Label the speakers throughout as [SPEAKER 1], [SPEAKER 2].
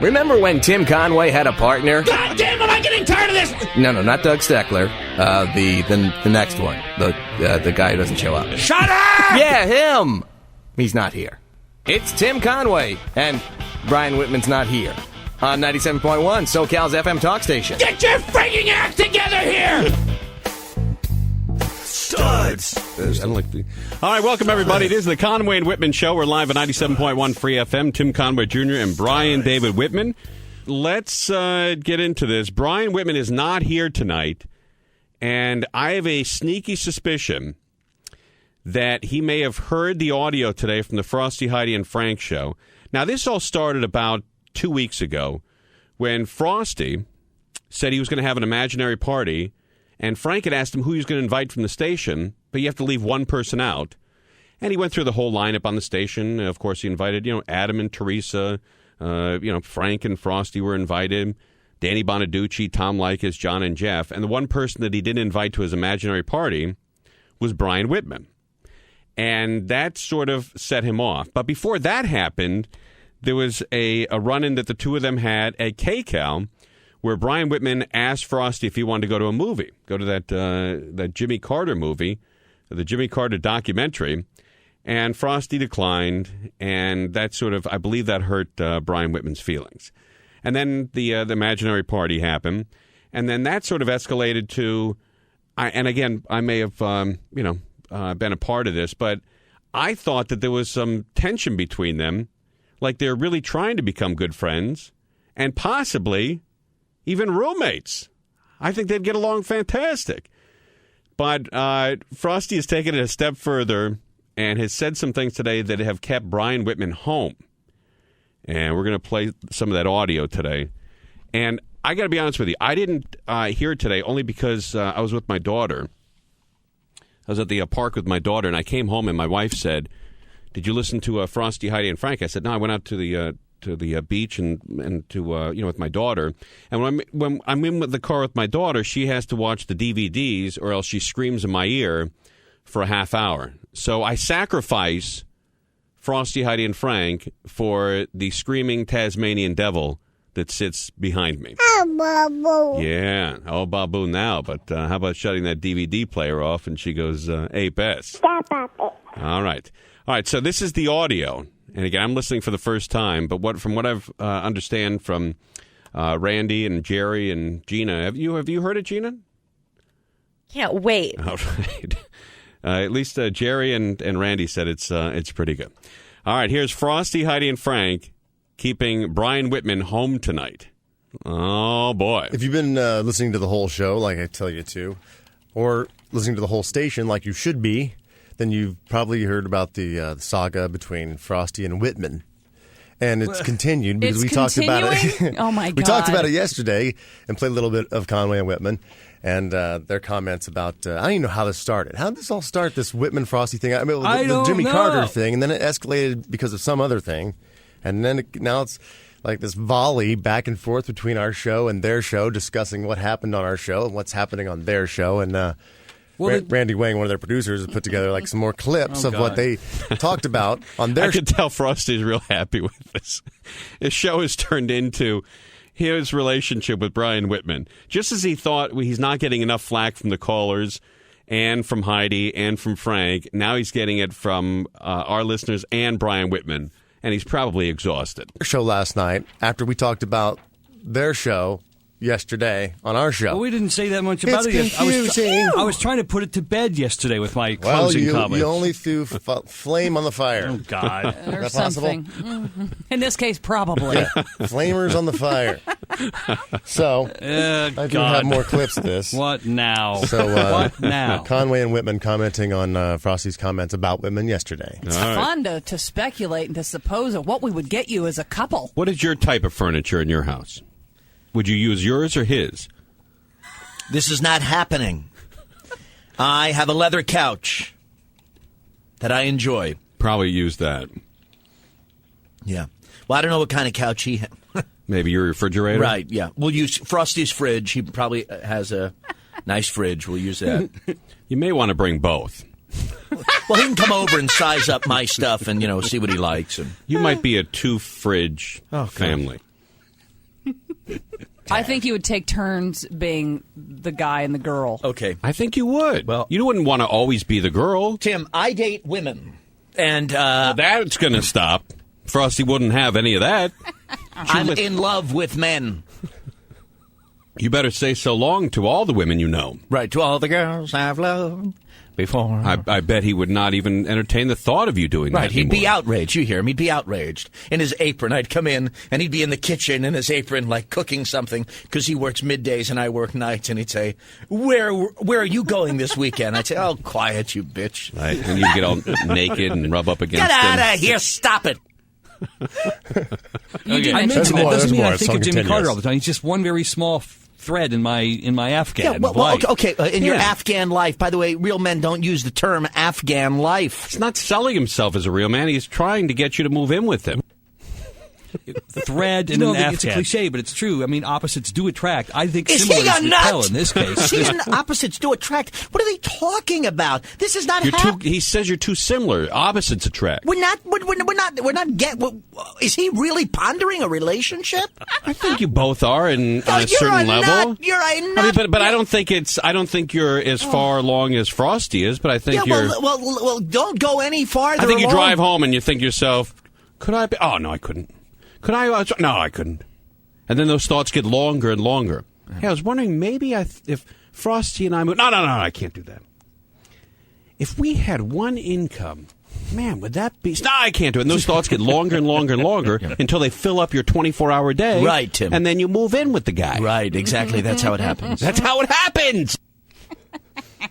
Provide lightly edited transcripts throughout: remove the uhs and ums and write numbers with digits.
[SPEAKER 1] Remember when Tim Conway had a partner?
[SPEAKER 2] God damn, am I getting tired of this?
[SPEAKER 1] No, not Doug Steckler. The next one. The guy who doesn't show up.
[SPEAKER 2] Shut up!
[SPEAKER 1] Yeah, him! He's not here. It's Tim Conway, and Brian Whitman's not here. On 97.1, SoCal's FM talk station.
[SPEAKER 2] Get your freaking act together here!
[SPEAKER 3] Studs. All right, welcome everybody. It is the Conway and Whitman Show. We're live at 97.1 Free FM. Tim Conway Jr. and Brian David Whitman. Let's get into this. Brian Whitman is not here tonight, and I have a sneaky suspicion that he may have heard the audio today from the Frosty, Heidi, and Frank show. Now, this all started about 2 weeks ago when Frosty said he was going to have an imaginary party, and Frank had asked him who he was going to invite from the station, but you have to leave one person out. And he went through the whole lineup on the station. Of course, he invited, Adam and Teresa. Frank and Frosty were invited. Danny Bonaducci, Tom Likas, John and Jeff. And the one person that he didn't invite to his imaginary party was Brian Whitman. And that sort of set him off. But before that happened, there was a run-in that the two of them had at KCAL, where Brian Whitman asked Frosty if he wanted to go to a movie, go to that Jimmy Carter movie, the Jimmy Carter documentary, and Frosty declined, and that sort of, I believe that hurt Brian Whitman's feelings. And then the imaginary party happened, and then that sort of escalated to, and again, I may have, been a part of this, but I thought that there was some tension between them, like they're really trying to become good friends, and possibly even roommates. I think they'd get along fantastic. But Frosty has taken it a step further and has said some things today that have kept Brian Whitman home. And we're going to play some of that audio today. And I got to be honest with you, I didn't hear it today only because I was with my daughter. I was at the park with my daughter, and I came home, and my wife said, "Did you listen to Frosty, Heidi, and Frank?" I said, "No, I went out to the beach and to with my daughter. And when I'm in the car with my daughter, she has to watch the DVDs, or else she screams in my ear for a half hour. So I sacrifice Frosty, Heidi, and Frank for the screaming Tasmanian devil that sits behind me."
[SPEAKER 4] Oh, Babu.
[SPEAKER 3] Yeah, oh, Babu now. But how about shutting that DVD player off? And she goes, "Hey, Bess."
[SPEAKER 4] Stop it.
[SPEAKER 3] All right. So this is the audio. And again, I'm listening for the first time, but from what I've understand from Randy and Jerry and Gina, have you heard it, Gina?
[SPEAKER 5] Can't wait.
[SPEAKER 3] All right. At least Jerry and Randy said it's pretty good. All right, here's Frosty, Heidi, and Frank keeping Brian Whitman home tonight. Oh, boy.
[SPEAKER 6] If you've been listening to the whole show, like I tell you to, or listening to the whole station like you should be, then you've probably heard about the saga between Frosty and Whitman. And it's continued because we talked about it.
[SPEAKER 5] Oh, my God.
[SPEAKER 6] We talked about it yesterday and played a little bit of Conway and Whitman and their comments about, I don't even know how this started. How did this all start, this Whitman-Frosty thing? I mean, the Jimmy Carter thing, and then it escalated because of some other thing. And then now it's like this volley back and forth between our show and their show, discussing what happened on our show and what's happening on their show. And Randy Wang, one of their producers, has put together like some more clips of what they talked about on their show.
[SPEAKER 3] I could tell Frosty's real happy with this. His show has turned into his relationship with Brian Whitman. Just as he thought he's not getting enough flack from the callers and from Heidi and from Frank, now he's getting it from our listeners and Brian Whitman, and he's probably exhausted.
[SPEAKER 6] Show last night, after we talked about their show yesterday on our show.
[SPEAKER 7] Well, we didn't say that much about
[SPEAKER 6] It's confusing.
[SPEAKER 7] I was trying to put it to bed yesterday with my closing comments.
[SPEAKER 6] You only threw flame on the fire.
[SPEAKER 7] Oh, God.
[SPEAKER 5] Or
[SPEAKER 6] Is that
[SPEAKER 5] something.
[SPEAKER 6] possible?
[SPEAKER 5] In this case, probably.
[SPEAKER 6] Flamers on the fire. So, I do have more clips of this.
[SPEAKER 7] What now?
[SPEAKER 6] So,
[SPEAKER 7] what now?
[SPEAKER 6] Conway and Whitman commenting on Frosty's comments about Whitman yesterday.
[SPEAKER 5] It's fun to speculate and to suppose of what we would get you as a couple.
[SPEAKER 3] What is your type of furniture in your house? Would you use yours or his?
[SPEAKER 2] This is not happening. I have a leather couch that I enjoy.
[SPEAKER 3] Probably use that.
[SPEAKER 2] Yeah. Well, I don't know what kind of couch he has.
[SPEAKER 3] Maybe your refrigerator?
[SPEAKER 2] Right, yeah. We'll use Frosty's fridge. He probably has a nice fridge. We'll use that.
[SPEAKER 3] You may want to bring both.
[SPEAKER 2] Well, he can come over and size up my stuff and, see what he likes. And
[SPEAKER 3] you might be a two-fridge family.
[SPEAKER 5] I think you would take turns being the guy and the girl.
[SPEAKER 2] Okay.
[SPEAKER 3] I think you would.
[SPEAKER 2] Well-
[SPEAKER 3] you wouldn't want to always be the girl.
[SPEAKER 2] Tim, I date women. And
[SPEAKER 3] That's going to stop. Frosty wouldn't have any of that.
[SPEAKER 2] I'm in love with men.
[SPEAKER 3] You better say so long to all the women you know.
[SPEAKER 2] Right, to all the girls I've loved before.
[SPEAKER 3] I bet he would not even entertain the thought of you doing that
[SPEAKER 2] Right, he'd be
[SPEAKER 3] anymore.
[SPEAKER 2] outraged. You hear him? He'd be outraged. In his apron, I'd come in, and he'd be in the kitchen in his apron, like cooking something, because he works middays and I work nights, and he'd say, where are you going this weekend? I'd say, oh, quiet, you bitch.
[SPEAKER 3] Right, and you'd get all naked and rub up against
[SPEAKER 2] Get out
[SPEAKER 3] him.
[SPEAKER 2] of here, stop it.
[SPEAKER 5] You do
[SPEAKER 7] I
[SPEAKER 5] mention
[SPEAKER 7] mention that
[SPEAKER 6] more,
[SPEAKER 7] doesn't
[SPEAKER 6] there's
[SPEAKER 7] mean
[SPEAKER 6] more.
[SPEAKER 7] I think
[SPEAKER 6] Song
[SPEAKER 7] of Jimmy
[SPEAKER 6] continues.
[SPEAKER 7] Carter all the time. He's just one very small thread in my Afghan
[SPEAKER 2] Yeah, well,
[SPEAKER 7] life.
[SPEAKER 2] okay, in your
[SPEAKER 3] Yeah.
[SPEAKER 2] Afghan life, by the way, real men don't use the term Afghan life.
[SPEAKER 3] He's not selling himself as a real man. He's trying to get you to move in with him.
[SPEAKER 7] Thread and an Afghan. It's a cliche, but it's true. I mean, opposites do attract. I think
[SPEAKER 2] Is
[SPEAKER 7] similar
[SPEAKER 2] he a
[SPEAKER 7] is
[SPEAKER 2] nut?
[SPEAKER 7] repel in this case.
[SPEAKER 2] Is he an opposites do attract? What are they talking about? This is not
[SPEAKER 3] You're
[SPEAKER 2] happening.
[SPEAKER 3] he says you're too similar. Opposites attract.
[SPEAKER 2] We're not. Is he really pondering a relationship?
[SPEAKER 3] I think you both are on a
[SPEAKER 2] You're
[SPEAKER 3] certain
[SPEAKER 2] a
[SPEAKER 3] level.
[SPEAKER 2] nut. You're a
[SPEAKER 3] I mean,
[SPEAKER 2] nut.
[SPEAKER 3] but I don't think you're as far along as Frosty is. But I think
[SPEAKER 2] Yeah,
[SPEAKER 3] you're.
[SPEAKER 2] well, don't go any farther.
[SPEAKER 3] I think you
[SPEAKER 2] along.
[SPEAKER 3] drive home and you think to yourself, could I be? Oh no, I couldn't. Could I? No, I couldn't. And then those thoughts get longer and longer. Yeah, I was wondering maybe if Frosty and I moved. No, I can't do that. If we had one income, man, would that be? No, I can't do it. And those thoughts get longer and longer and longer until they fill up your 24-hour day.
[SPEAKER 2] Right, Tim.
[SPEAKER 3] And then you move in with the guy.
[SPEAKER 2] Right, exactly. That's how it happens.
[SPEAKER 3] That's how it happens.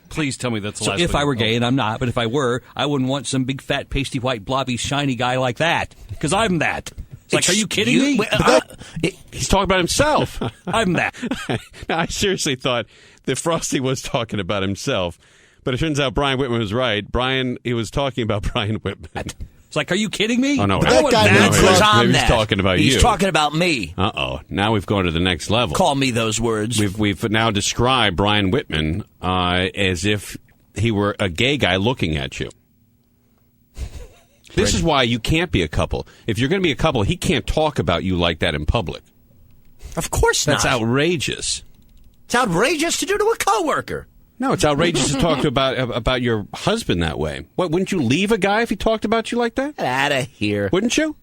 [SPEAKER 7] Please tell me that's the
[SPEAKER 8] So
[SPEAKER 7] last
[SPEAKER 8] if
[SPEAKER 7] one.
[SPEAKER 8] I were gay, and I'm not, but if I were, I wouldn't want some big, fat, pasty, white, blobby, shiny guy like that. Because I'm that. It's like, are you kidding me?
[SPEAKER 3] He's talking about himself.
[SPEAKER 8] I'm that.
[SPEAKER 3] Now, I seriously thought that Frosty was talking about himself, but it turns out Brian Whitman was right. He was talking about Brian Whitman.
[SPEAKER 8] It's like, are you kidding me?
[SPEAKER 3] Oh, no.
[SPEAKER 6] But that guy
[SPEAKER 3] no,
[SPEAKER 6] means
[SPEAKER 2] Because
[SPEAKER 6] like-
[SPEAKER 2] I'm
[SPEAKER 3] maybe
[SPEAKER 2] that.
[SPEAKER 3] he's talking about
[SPEAKER 2] He's
[SPEAKER 3] you.
[SPEAKER 2] talking about me.
[SPEAKER 3] Uh-oh. Now we've gone to the next level.
[SPEAKER 2] Call me those words.
[SPEAKER 3] We've now described Brian Whitman as if he were a gay guy looking at you. This is why you can't be a couple. If you're going to be a couple, he can't talk about you like that in public.
[SPEAKER 2] Of course
[SPEAKER 3] That's
[SPEAKER 2] not.
[SPEAKER 3] outrageous.
[SPEAKER 2] It's outrageous to do to a coworker.
[SPEAKER 3] No, it's outrageous to talk about your husband that way. What, wouldn't you leave a guy if he talked about you like that?
[SPEAKER 2] Get out of here.
[SPEAKER 3] Wouldn't you?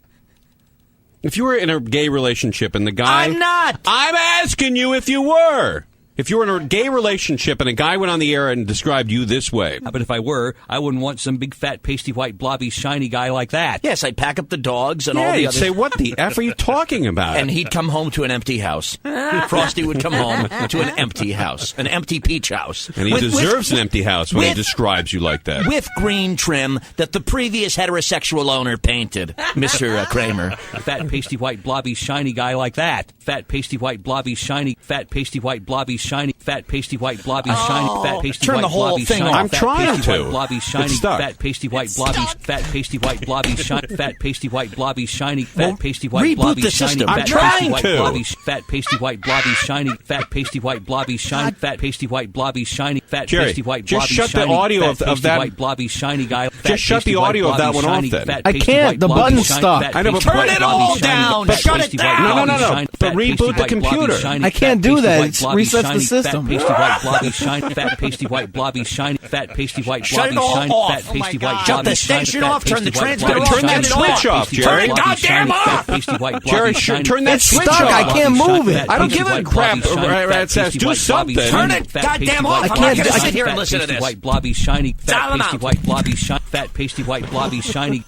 [SPEAKER 3] If you were in a gay relationship and the guy...
[SPEAKER 2] I'm not.
[SPEAKER 3] I'm asking you if you were. If you were in a gay relationship and a guy went on the air and described you this way...
[SPEAKER 8] But if I were, I wouldn't want some big, fat, pasty, white, blobby, shiny guy like that.
[SPEAKER 2] Yes, I'd pack up the dogs and all
[SPEAKER 3] Yeah,
[SPEAKER 2] the
[SPEAKER 3] you'd
[SPEAKER 2] others.
[SPEAKER 3] say, what the F are you talking about?
[SPEAKER 2] And he'd come home to an empty house. Frosty would come home to an empty house, an empty peach house.
[SPEAKER 3] And he
[SPEAKER 2] With-
[SPEAKER 3] deserves an empty house when he
[SPEAKER 2] with-
[SPEAKER 3] describes you like that.
[SPEAKER 2] with green trim that the previous heterosexual owner painted, Mr. Kramer.
[SPEAKER 8] Fat, pasty, white, blobby, shiny guy like that. Fat, pasty, white, blobby, shiny. Fat, pasty, white, blobby, shiny. Fat, pasty, white, blobby, shiny. Fat, pasty,
[SPEAKER 2] turn
[SPEAKER 8] white,
[SPEAKER 2] the whole
[SPEAKER 8] blobby,
[SPEAKER 2] thing
[SPEAKER 8] shiny.
[SPEAKER 2] off.
[SPEAKER 3] I'm
[SPEAKER 8] Fat,
[SPEAKER 3] trying
[SPEAKER 8] pasty,
[SPEAKER 3] to.
[SPEAKER 8] white, blobby,
[SPEAKER 3] It's
[SPEAKER 8] shiny.
[SPEAKER 3] stuck.
[SPEAKER 8] Fat, pasty, white, blobby. Fat, pasty, white, blobby, shiny. Fat, pasty, white, blobby, shiny. Fat, pasty, white,
[SPEAKER 2] reboot
[SPEAKER 8] blobby,
[SPEAKER 2] the
[SPEAKER 8] shiny.
[SPEAKER 2] system.
[SPEAKER 8] Fat,
[SPEAKER 3] I'm
[SPEAKER 8] pasty,
[SPEAKER 3] trying
[SPEAKER 8] white,
[SPEAKER 3] to.
[SPEAKER 8] blobby, fat, pasty, white, blobby, shiny. Fat, pasty, white, blobby, shiny. Fat, pasty, white, blobby, shiny. Fat,
[SPEAKER 3] Jerry,
[SPEAKER 8] pasty, white,
[SPEAKER 3] just
[SPEAKER 8] blobby,
[SPEAKER 3] shut the
[SPEAKER 8] shiny.
[SPEAKER 3] audio
[SPEAKER 8] Fat,
[SPEAKER 3] of
[SPEAKER 8] pasty,
[SPEAKER 3] that-
[SPEAKER 8] white, blobby, shiny guy.
[SPEAKER 3] Just shut the audio of that one off, then.
[SPEAKER 8] Fat,
[SPEAKER 9] I
[SPEAKER 8] pasty,
[SPEAKER 9] can't.
[SPEAKER 8] white,
[SPEAKER 9] The
[SPEAKER 8] blobby,
[SPEAKER 9] button's
[SPEAKER 8] shiny.
[SPEAKER 9] stuck.
[SPEAKER 8] Fat,
[SPEAKER 3] I know, but
[SPEAKER 8] pasty,
[SPEAKER 3] turn
[SPEAKER 8] white,
[SPEAKER 2] it
[SPEAKER 8] blobby,
[SPEAKER 2] all
[SPEAKER 8] shiny.
[SPEAKER 2] down.
[SPEAKER 8] Fat,
[SPEAKER 2] Shut it
[SPEAKER 8] pasty,
[SPEAKER 2] down.
[SPEAKER 8] white,
[SPEAKER 3] No,
[SPEAKER 8] blobby,
[SPEAKER 3] no.
[SPEAKER 8] shiny.
[SPEAKER 3] But
[SPEAKER 8] Fat,
[SPEAKER 3] reboot
[SPEAKER 8] pasty,
[SPEAKER 3] the
[SPEAKER 8] white, blobby,
[SPEAKER 3] computer.
[SPEAKER 8] shiny.
[SPEAKER 9] I can't
[SPEAKER 8] Fat,
[SPEAKER 9] do
[SPEAKER 8] pasty,
[SPEAKER 9] that.
[SPEAKER 8] white,
[SPEAKER 9] It
[SPEAKER 8] blobby,
[SPEAKER 9] resets the
[SPEAKER 8] shiny.
[SPEAKER 9] system.
[SPEAKER 8] Fat, pasty, white, blobby, shiny. Fat, pasty, white, blobby, shiny. Fat, pasty, white,
[SPEAKER 2] Shut it
[SPEAKER 8] blobby,
[SPEAKER 2] all
[SPEAKER 8] shiny.
[SPEAKER 2] off.
[SPEAKER 8] Fat, pasty, white,
[SPEAKER 2] Shut
[SPEAKER 8] blobby,
[SPEAKER 2] the
[SPEAKER 8] shiny.
[SPEAKER 2] station
[SPEAKER 8] Fat,
[SPEAKER 2] off. Turn the
[SPEAKER 8] pasty, white,
[SPEAKER 2] transmitter
[SPEAKER 8] blobby,
[SPEAKER 2] off.
[SPEAKER 3] Turn that
[SPEAKER 8] shiny.
[SPEAKER 3] switch
[SPEAKER 8] Fat,
[SPEAKER 3] off,
[SPEAKER 8] pasty,
[SPEAKER 3] Jerry.
[SPEAKER 8] white,
[SPEAKER 2] Turn it
[SPEAKER 8] blobby,
[SPEAKER 2] goddamn
[SPEAKER 8] shiny.
[SPEAKER 2] off.
[SPEAKER 8] Fat, pasty, white,
[SPEAKER 3] Jerry,
[SPEAKER 8] blobby, shiny.
[SPEAKER 3] turn that
[SPEAKER 9] It's
[SPEAKER 3] switch
[SPEAKER 9] stuck.
[SPEAKER 3] off.
[SPEAKER 9] I can't move it.
[SPEAKER 3] I don't give a crap. It says do something.
[SPEAKER 2] Turn it goddamn off. I'm not
[SPEAKER 9] can't-
[SPEAKER 2] going to
[SPEAKER 9] I
[SPEAKER 2] sit here and
[SPEAKER 8] Fat,
[SPEAKER 2] listen to
[SPEAKER 8] pasty,
[SPEAKER 2] this.
[SPEAKER 8] white, blobby, shiny. Fat,
[SPEAKER 2] Dial 'em
[SPEAKER 8] pasty,
[SPEAKER 2] out.
[SPEAKER 8] white, blobby, shiny. Fat, pasty, white, blobby, shiny.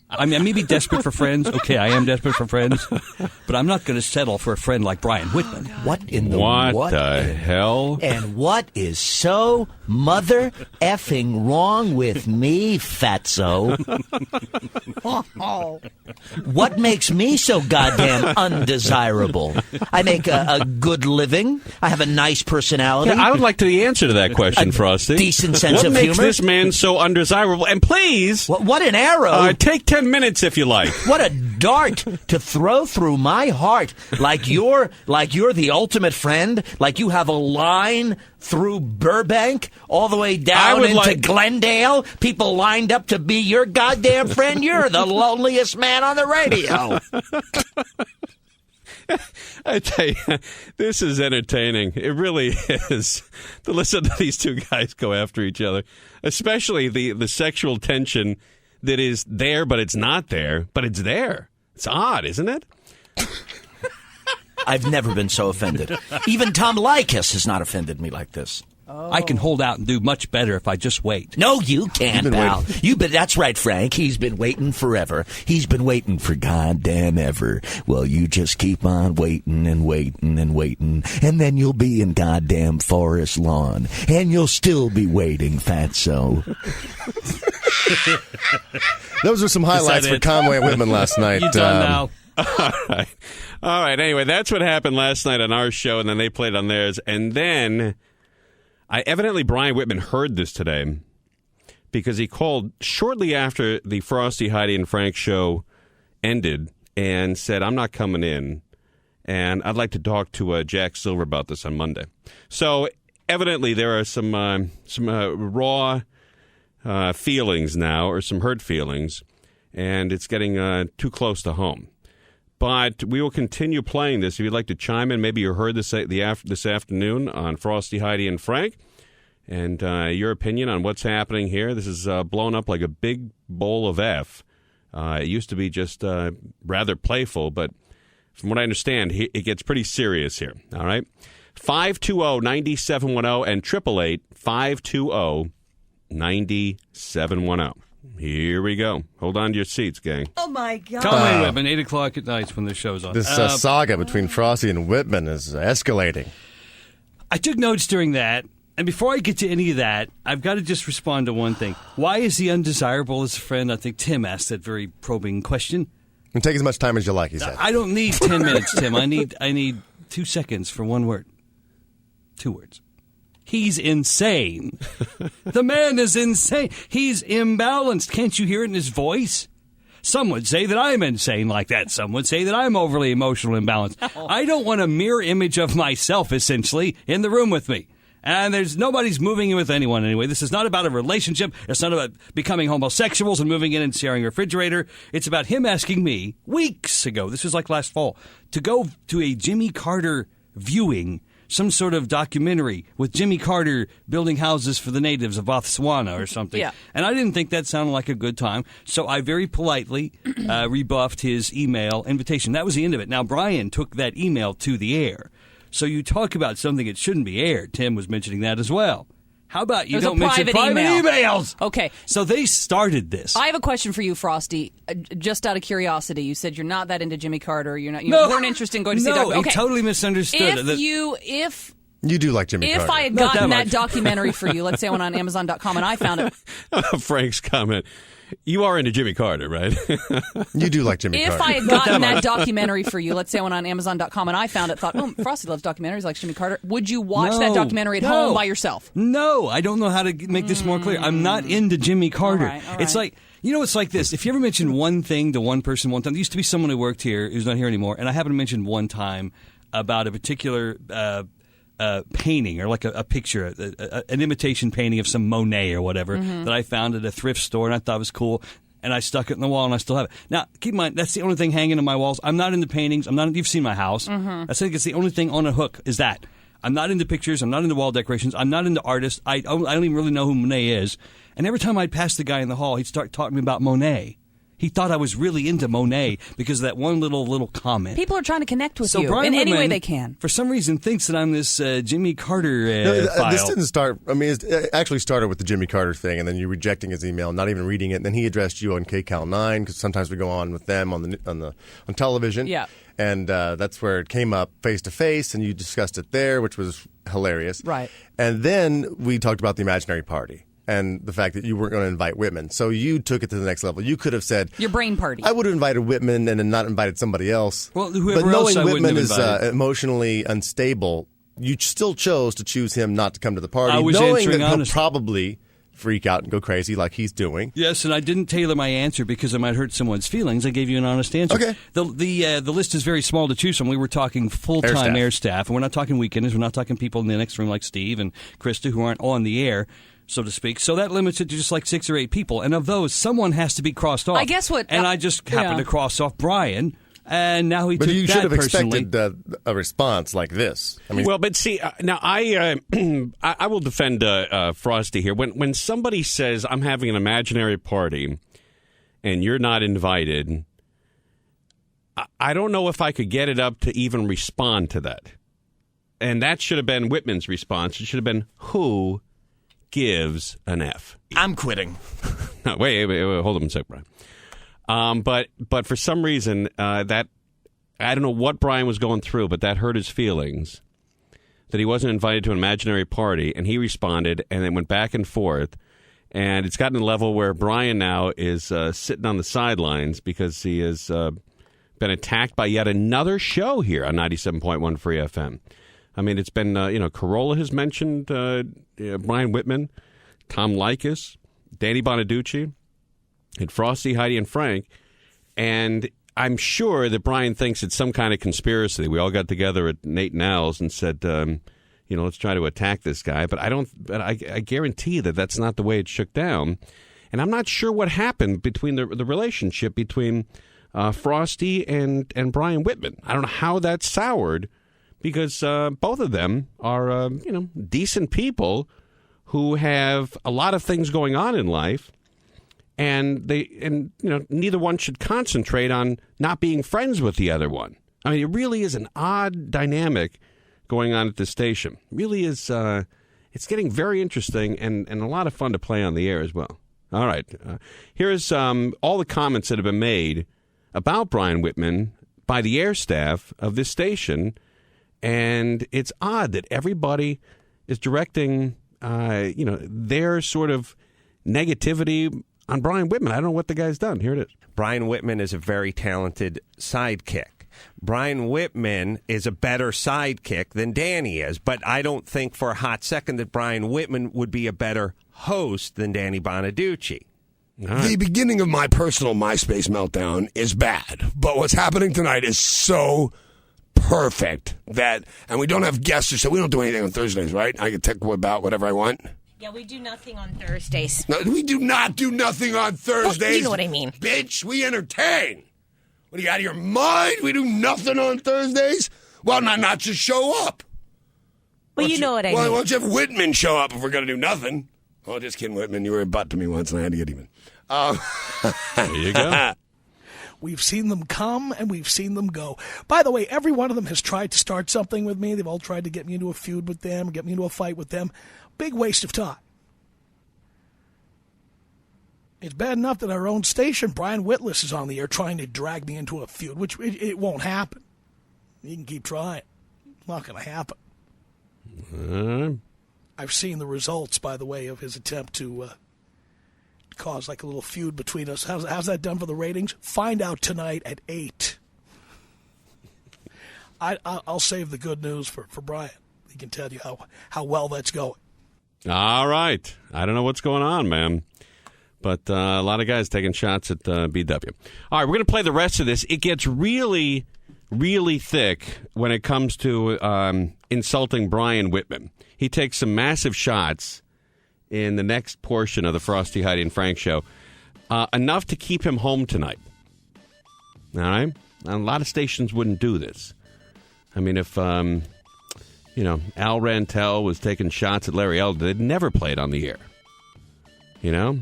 [SPEAKER 8] I mean, I may be desperate for friends. Okay, I am desperate for friends. But I'm not going to settle for a friend like Brian Whitman.
[SPEAKER 2] What in the
[SPEAKER 3] What the hell?
[SPEAKER 2] And what is so mother effing wrong with me, fatso? What makes me so goddamn undesirable? I make a good living. I have a nice personality.
[SPEAKER 3] Yeah, I would like the answer to that question, Frosty.
[SPEAKER 2] decent sense
[SPEAKER 3] what
[SPEAKER 2] of
[SPEAKER 3] makes
[SPEAKER 2] humor.
[SPEAKER 3] this man so undesirable? And please,
[SPEAKER 2] What an arrow.
[SPEAKER 3] take 10 minutes if you like.
[SPEAKER 2] What a dart to throw through my heart, like you're the ultimate friend, like you have a line through Burbank all the way down
[SPEAKER 3] would
[SPEAKER 2] into
[SPEAKER 3] like-
[SPEAKER 2] Glendale. People lined up to be your goddamn friend. You're the loneliest man on the radio.
[SPEAKER 3] I tell you, this is entertaining. It really is to listen to these two guys go after each other, especially the sexual tension that is there, but it's not there, but it's there. It's odd, isn't it?
[SPEAKER 2] I've never been so offended. Even Tom Likas has not offended me like this.
[SPEAKER 8] Oh. I can hold out and do much better if I just wait.
[SPEAKER 2] No, you can't, pal. That's right, Frank. He's been waiting forever. He's been waiting for goddamn ever. Well, you just keep on waiting and waiting and waiting, and then you'll be in goddamn Forest Lawn, and you'll still be waiting, fatso.
[SPEAKER 6] Those are some highlights for Conway and Whitman last night.
[SPEAKER 8] You done now?
[SPEAKER 3] All right. Anyway, that's what happened last night on our show, and then they played on theirs, and then evidently Brian Whitman heard this today because he called shortly after the Frosty, Heidi, and Frank show ended and said, I'm not coming in, and I'd like to talk to Jack Silver about this on Monday. So evidently there are some raw feelings now, or some hurt feelings, and it's getting too close to home. But we will continue playing this. If you'd like to chime in, maybe you heard this this afternoon on Frosty, Heidi, and Frank, and your opinion on what's happening here. This is blown up like a big bowl of F. It used to be just rather playful, but from what I understand, it gets pretty serious here. All right? 520-9710 and 888-520-9710. Here we go. Hold on to your seats, gang.
[SPEAKER 5] Oh, my God.
[SPEAKER 8] Conway Whitman, 8 o'clock at night when the show's on.
[SPEAKER 6] This saga between Frosty and Whitman is escalating.
[SPEAKER 8] I took notes during that, and before I get to any of that, I've got to just respond to one thing. Why is he undesirable as a friend? I think Tim asked that very probing question.
[SPEAKER 6] And take as much time as you like, he said.
[SPEAKER 8] I don't need 10 minutes, Tim. I need 2 seconds for one word. 2 words. He's insane. The man is insane. He's imbalanced. Can't you hear it in his voice? Some would say that I'm insane like that. Some would say that I'm overly emotional imbalanced. I don't want a mirror image of myself, essentially, in the room with me. And nobody's moving in with anyone anyway. This is not about a relationship. It's not about becoming homosexuals and moving in and sharing a refrigerator. It's about him asking me weeks ago, this was like last fall, to go to a Jimmy Carter viewing, some sort of documentary with Jimmy Carter building houses for the natives of Botswana or something.
[SPEAKER 5] Yeah.
[SPEAKER 8] And I didn't think that sounded like a good time, so I very politely rebuffed his email invitation. That was the end of it. Now, Brian took that email to the air. So you talk about something that shouldn't be aired. Tim was mentioning that as well. How about you don't mention private emails?
[SPEAKER 5] Okay.
[SPEAKER 8] So they started this.
[SPEAKER 5] I have a question for you, Frosty. Just out of curiosity, you said you're not that into Jimmy Carter. You weren't interested in going to see that.
[SPEAKER 8] No, he totally misunderstood.
[SPEAKER 5] If
[SPEAKER 6] you do like Jimmy Carter.
[SPEAKER 5] If I had gotten that documentary for you, let's say I went on Amazon.com and I found it.
[SPEAKER 3] Frank's comment. You are into Jimmy Carter, right?
[SPEAKER 6] You do like Jimmy Carter.
[SPEAKER 5] If I had gotten that documentary for you, let's say I went on Amazon.com and I found it, thought, Frosty loves documentaries like Jimmy Carter. Would you watch that documentary at home by yourself?
[SPEAKER 8] No, I don't know how to make this more clear. I'm not into Jimmy Carter.
[SPEAKER 5] All right.
[SPEAKER 8] It's like, it's like this. If you ever mention one thing to one person one time, there used to be someone who worked here who's not here anymore, and I happened to mention one time about a particular painting or like a picture, an imitation painting of some Monet or whatever that I found at a thrift store and I thought was cool, and I stuck it in the wall and I still have it. Now, keep in mind, that's the only thing hanging on my walls. I'm not into paintings. You've seen my house. I think it's the only thing on a hook is that. I'm not into pictures. I'm not into wall decorations. I'm not into artists. I don't even really know who Monet is. And every time I'd pass the guy in the hall, he'd start talking about Monet. He thought I was really into Monet because of that one little comment.
[SPEAKER 5] People are trying to connect with you
[SPEAKER 8] Brian
[SPEAKER 5] in any
[SPEAKER 8] Whitman,
[SPEAKER 5] way they can.
[SPEAKER 8] For some reason, thinks that I'm this Jimmy Carter file.
[SPEAKER 6] This didn't start. I mean, it actually started with the Jimmy Carter thing, and then you rejecting his email, not even reading it. And then he addressed you on KCAL 9 because sometimes we go on with them on television.
[SPEAKER 5] Yeah.
[SPEAKER 6] And that's where it came up face to face, and you discussed it there, which was hilarious.
[SPEAKER 5] Right.
[SPEAKER 6] And then we talked about the imaginary party and the fact that you weren't going to invite Whitman. So you took it to the next level. You could have said,
[SPEAKER 5] your brain party.
[SPEAKER 6] I would have invited Whitman and then not invited somebody else.
[SPEAKER 8] Well, whoever
[SPEAKER 6] but knowing
[SPEAKER 8] else I
[SPEAKER 6] Whitman is
[SPEAKER 8] invited.
[SPEAKER 6] Emotionally unstable, you still chose to choose him not to come to the party,
[SPEAKER 8] I was
[SPEAKER 6] knowing
[SPEAKER 8] answering
[SPEAKER 6] that he'll
[SPEAKER 8] honestly.
[SPEAKER 6] probably freak out and go crazy like he's doing.
[SPEAKER 8] Yes, and I didn't tailor my answer because I might hurt someone's feelings. I gave you an honest answer.
[SPEAKER 6] Okay.
[SPEAKER 8] The list is very small to choose from. We were talking full-time air staff, and we're not talking weekenders. We're not talking people in the next room like Steve and Krista who aren't on the air, so to speak. So that limits it to just like 6 or 8 people. And of those, someone has to be crossed off.
[SPEAKER 5] I guess what...
[SPEAKER 8] And I just happened to cross off Brian.
[SPEAKER 7] And now he
[SPEAKER 6] But
[SPEAKER 7] took
[SPEAKER 6] you
[SPEAKER 7] that
[SPEAKER 6] should have
[SPEAKER 7] personally.
[SPEAKER 6] expected a response like this. I mean,
[SPEAKER 3] Well, but see, now I will defend Frosty here. When somebody says, I'm having an imaginary party and you're not invited, I don't know if I could get it up to even respond to that. And that should have been Whitman's response. It should have been, who gives an F?
[SPEAKER 2] I'm quitting.
[SPEAKER 3] No, wait, hold on a sec, Brian. But for some reason, that I don't know what Brian was going through, but that hurt his feelings that he wasn't invited to an imaginary party, and he responded, and it went back and forth. And it's gotten to a level where Brian now is sitting on the sidelines because he has been attacked by yet another show here on 97.1 Free FM. I mean, it's been, Corolla has mentioned Brian Whitman, Tom Likas, Danny Bonaducci, and Frosty, Heidi, and Frank. And I'm sure that Brian thinks it's some kind of conspiracy. We all got together at Nate and Al's and said, let's try to attack this guy. But I guarantee that that's not the way it shook down. And I'm not sure what happened between the relationship between Frosty and Brian Whitman. I don't know how that soured because both of them are, decent people who have a lot of things going on in life. And neither one should concentrate on not being friends with the other one. I mean, it really is an odd dynamic going on at this station. It really is. It's getting very interesting and a lot of fun to play on the air as well. All right. Here's all the comments that have been made about Brian Whitman by the air staff of this station. And it's odd that everybody is directing, their sort of negativity on Brian Whitman. I don't know what the guy's done. Here it is.
[SPEAKER 1] Brian Whitman is a very talented sidekick. Brian Whitman is a better sidekick than Danny is, but I don't think for a hot second that Brian Whitman would be a better host than Danny Bonaducci.
[SPEAKER 9] The beginning of my personal MySpace meltdown is bad, but what's happening tonight is so perfect and we don't have guests, so we don't do anything on Thursdays, right? I can talk about whatever I want.
[SPEAKER 10] Yeah, we do nothing on Thursdays.
[SPEAKER 9] No, we do not do nothing on Thursdays.
[SPEAKER 10] Well, you know what I mean.
[SPEAKER 9] Bitch, we entertain. What, are you out of your mind? We do nothing on Thursdays? Well, not just show up.
[SPEAKER 10] Well, you know what I mean.
[SPEAKER 9] Why don't you have Whitman show up if we're going to do nothing? Oh, just kidding, Whitman. You were a butt to me once, and I had to get even.
[SPEAKER 3] There you go.
[SPEAKER 11] We've seen them come, and we've seen them go. By the way, every one of them has tried to start something with me. They've all tried to get me into a feud with them, get me into a fight with them. Big waste of time. It's bad enough that our own station, Brian Whitless, is on the air trying to drag me into a feud, which it won't happen. You can keep trying. It's not going to happen. I've seen the results, by the way, of his attempt to cause like a little feud between us. How's that done for the ratings? Find out tonight at 8. I'll save the good news for Brian. He can tell you how well that's going.
[SPEAKER 3] All right. I don't know what's going on, man. But a lot of guys taking shots at BW. All right, we're going to play the rest of this. It gets really, really thick when it comes to insulting Brian Whitman. He takes some massive shots in the next portion of the Frosty, Heidi, and Frank show. Enough to keep him home tonight. All right? A lot of stations wouldn't do this. I mean, if, Al Rantel was taking shots at Larry Elder, they'd never play it on the air. You know?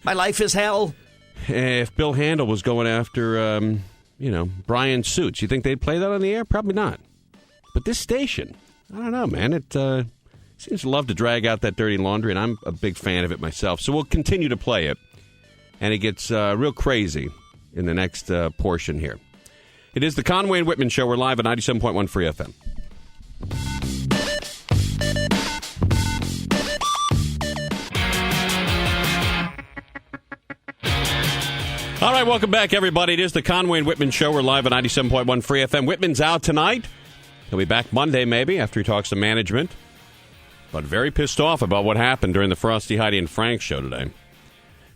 [SPEAKER 2] My life is hell.
[SPEAKER 3] If Bill Handel was going after, Brian Suits, you think they'd play that on the air? Probably not. But this station, I don't know, man. It seems to love to drag out that dirty laundry, and I'm a big fan of it myself. So we'll continue to play it. And it gets real crazy in the next portion here. It is the Conway and Whitman Show. We're live at 97.1 Free FM. All right, welcome back, everybody. It is the Conway and Whitman Show. We're live at 97.1 Free FM. Whitman's out tonight. He'll be back Monday, maybe, after he talks to management. But very pissed off about what happened during the Frosty, Heidi, and Frank show today.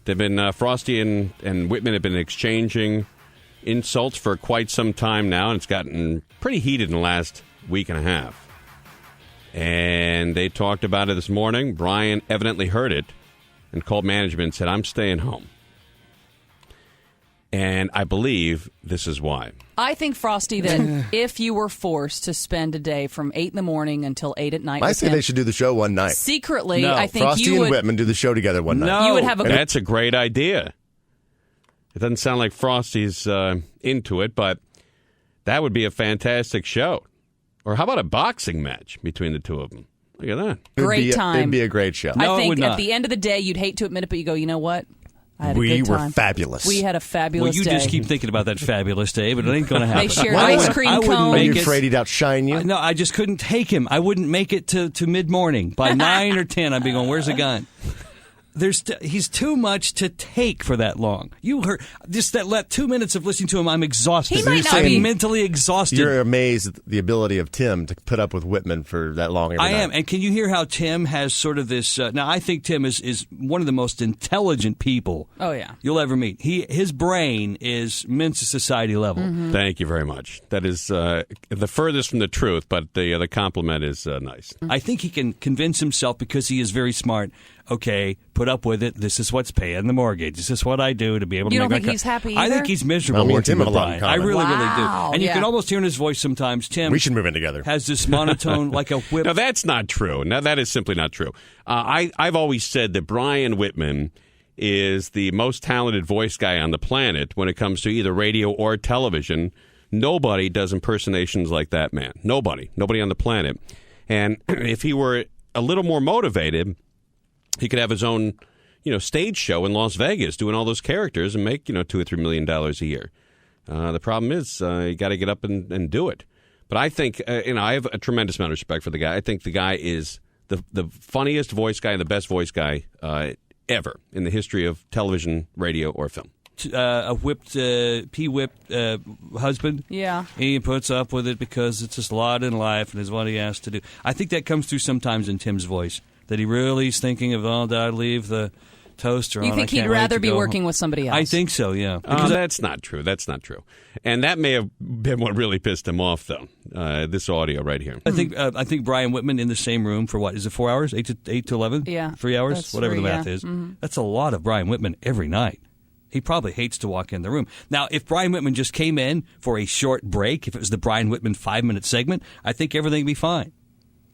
[SPEAKER 3] They've been, Frosty and Whitman have been exchanging insults for quite some time now, and it's gotten pretty heated in the last week and a half. And they talked about it this morning. Brian evidently heard it and called management and said, I'm staying home. And I believe this is why.
[SPEAKER 5] I think, Frosty, that if you were forced to spend a day from 8 in the morning until 8 at night,
[SPEAKER 6] I
[SPEAKER 5] with
[SPEAKER 6] say
[SPEAKER 5] him,
[SPEAKER 6] they should do the show one night.
[SPEAKER 5] secretly,
[SPEAKER 8] No.
[SPEAKER 5] I think
[SPEAKER 6] Frosty
[SPEAKER 5] you
[SPEAKER 6] and
[SPEAKER 5] would.
[SPEAKER 6] Whitman do the show together one night.
[SPEAKER 8] No.
[SPEAKER 5] You would have a.
[SPEAKER 3] That's a great idea. It doesn't sound like Frosty's into it, but that would be a fantastic show. Or how about a boxing match between the two of them? Look at that.
[SPEAKER 5] Great time.
[SPEAKER 6] It'd be a great show.
[SPEAKER 8] No,
[SPEAKER 5] I
[SPEAKER 8] it
[SPEAKER 5] think
[SPEAKER 8] would
[SPEAKER 5] at
[SPEAKER 8] not.
[SPEAKER 5] the end of the day, you'd hate to admit it, but you go, you know what? I had a
[SPEAKER 6] We
[SPEAKER 5] good
[SPEAKER 6] were
[SPEAKER 5] time.
[SPEAKER 6] fabulous.
[SPEAKER 5] We had a fabulous
[SPEAKER 8] Well, you
[SPEAKER 5] day.
[SPEAKER 8] just keep thinking about that fabulous day, but it ain't going to happen.
[SPEAKER 5] They shared
[SPEAKER 6] Why
[SPEAKER 5] ice
[SPEAKER 6] would-
[SPEAKER 5] cream
[SPEAKER 8] I wouldn't
[SPEAKER 5] cones.
[SPEAKER 6] Are
[SPEAKER 8] make
[SPEAKER 6] you
[SPEAKER 8] it-
[SPEAKER 6] afraid he'd outshine you?
[SPEAKER 8] No, I just couldn't take him. I wouldn't make it to mid-morning. By 9 or 10, I'd be going, where's the gun? He's too much to take for that long. You heard just that 2 minutes of listening to him. I'm exhausted.
[SPEAKER 5] He might not
[SPEAKER 8] I'm
[SPEAKER 5] be-
[SPEAKER 8] mentally exhausted.
[SPEAKER 6] You're amazed at the ability of Tim to put up with Whitman for that long every
[SPEAKER 8] I am.
[SPEAKER 6] night.
[SPEAKER 8] And can you hear how Tim has sort of this? Now, I think Tim is one of the most intelligent people
[SPEAKER 5] Oh, yeah.
[SPEAKER 8] you'll ever meet. His brain is Mensa Society level.
[SPEAKER 5] Mm-hmm.
[SPEAKER 3] Thank you very much. That is the furthest from the truth, but the compliment is nice.
[SPEAKER 8] I think he can convince himself because he is very smart. Okay, put up with it. This is what's paying the mortgage. This is what I do to be able to
[SPEAKER 5] You
[SPEAKER 8] make
[SPEAKER 5] don't
[SPEAKER 8] my
[SPEAKER 5] think he's happy
[SPEAKER 8] I
[SPEAKER 5] either?
[SPEAKER 8] think he's miserable
[SPEAKER 6] Well, me and
[SPEAKER 8] working
[SPEAKER 6] Tim
[SPEAKER 8] with
[SPEAKER 6] have a lot in
[SPEAKER 8] Brian. I
[SPEAKER 6] common.
[SPEAKER 8] really, really
[SPEAKER 5] Wow,
[SPEAKER 8] do. And you
[SPEAKER 5] yeah.
[SPEAKER 8] can almost hear in his voice sometimes, Tim
[SPEAKER 6] We should move in together.
[SPEAKER 8] has this monotone, like a whip.
[SPEAKER 3] Now, that's not true. Now, that is simply not true. I've always said that Brian Whitman is the most talented voice guy on the planet when it comes to either radio or television. Nobody does impersonations like that man. Nobody on the planet. And if he were a little more motivated, he could have his own, stage show in Las Vegas doing all those characters and make, $2 or $3 million a year. The problem is you got to get up and do it. But I think, I have a tremendous amount of respect for the guy. I think the guy is the funniest voice guy and the best voice guy ever in the history of television, radio, or film.
[SPEAKER 8] A P-whipped husband.
[SPEAKER 5] Yeah.
[SPEAKER 8] He puts up with it because it's his lot in life and is what he has to do. I think that comes through sometimes in Tim's voice, that he really is thinking of, did I leave the toaster on?
[SPEAKER 5] You think
[SPEAKER 8] I can't
[SPEAKER 5] he'd
[SPEAKER 8] wait
[SPEAKER 5] rather
[SPEAKER 8] to
[SPEAKER 5] be
[SPEAKER 8] go
[SPEAKER 5] working
[SPEAKER 8] home.
[SPEAKER 5] with somebody else?
[SPEAKER 8] I think so, yeah.
[SPEAKER 3] That's not true. That's not true. And that may have been what really pissed him off, though, this audio right here.
[SPEAKER 8] I think Brian Whitman in the same room for what? Is it 4 hours? 8 to 11?
[SPEAKER 5] Yeah.
[SPEAKER 8] 3 hours?
[SPEAKER 5] That's
[SPEAKER 8] Whatever
[SPEAKER 5] three,
[SPEAKER 8] the math
[SPEAKER 5] yeah.
[SPEAKER 8] is.
[SPEAKER 5] Mm-hmm.
[SPEAKER 8] That's a lot of Brian Whitman every night. He probably hates to walk in the room. Now, if Brian Whitman just came in for a short break, if it was the Brian Whitman 5-minute segment, I think everything would be fine.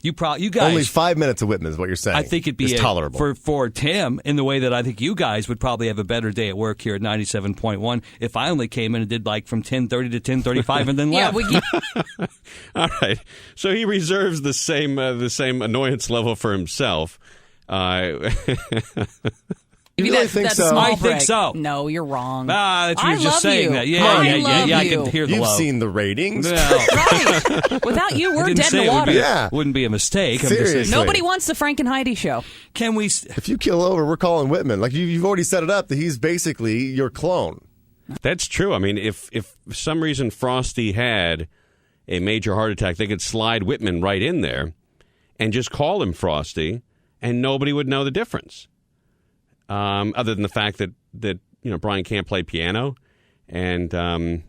[SPEAKER 8] You guys...
[SPEAKER 6] Only 5 minutes of Whitman is what you're saying.
[SPEAKER 8] I think it'd be
[SPEAKER 6] tolerable.
[SPEAKER 8] For Tim, in the way that I think you guys would probably have a better day at work here at 97.1 if I only came in and did like from 10:30 to 10:35 and then
[SPEAKER 5] Yeah,
[SPEAKER 8] left.
[SPEAKER 3] All right. So he reserves the same annoyance level for himself.
[SPEAKER 5] Maybe
[SPEAKER 6] really
[SPEAKER 5] that,
[SPEAKER 6] think
[SPEAKER 5] that
[SPEAKER 6] so?
[SPEAKER 5] small
[SPEAKER 8] I think
[SPEAKER 5] break.
[SPEAKER 8] so.
[SPEAKER 5] No, you're wrong.
[SPEAKER 8] That's
[SPEAKER 5] I
[SPEAKER 8] you're just
[SPEAKER 5] love
[SPEAKER 8] saying
[SPEAKER 5] you.
[SPEAKER 8] that. Yeah,
[SPEAKER 5] I
[SPEAKER 8] yeah,
[SPEAKER 5] love
[SPEAKER 8] I
[SPEAKER 5] you.
[SPEAKER 8] can hear the
[SPEAKER 6] You've
[SPEAKER 8] love.
[SPEAKER 6] seen the ratings.
[SPEAKER 8] No.
[SPEAKER 5] Right. Without you,
[SPEAKER 8] I
[SPEAKER 5] we're
[SPEAKER 8] didn't
[SPEAKER 5] dead
[SPEAKER 8] say
[SPEAKER 5] in the
[SPEAKER 8] it would
[SPEAKER 5] water.
[SPEAKER 8] be,
[SPEAKER 6] Yeah.
[SPEAKER 8] wouldn't be a mistake. I'm just
[SPEAKER 6] Seriously.
[SPEAKER 8] saying.
[SPEAKER 5] Nobody wants the Frank and Heidi show.
[SPEAKER 8] Can we?
[SPEAKER 6] If you kill over, we're calling Whitman. Like you've already set it up that he's basically your clone.
[SPEAKER 3] That's true. I mean, if for some reason Frosty had a major heart attack, they could slide Whitman right in there and just call him Frosty, and nobody would know the difference. Other than the fact that Brian can't play piano, and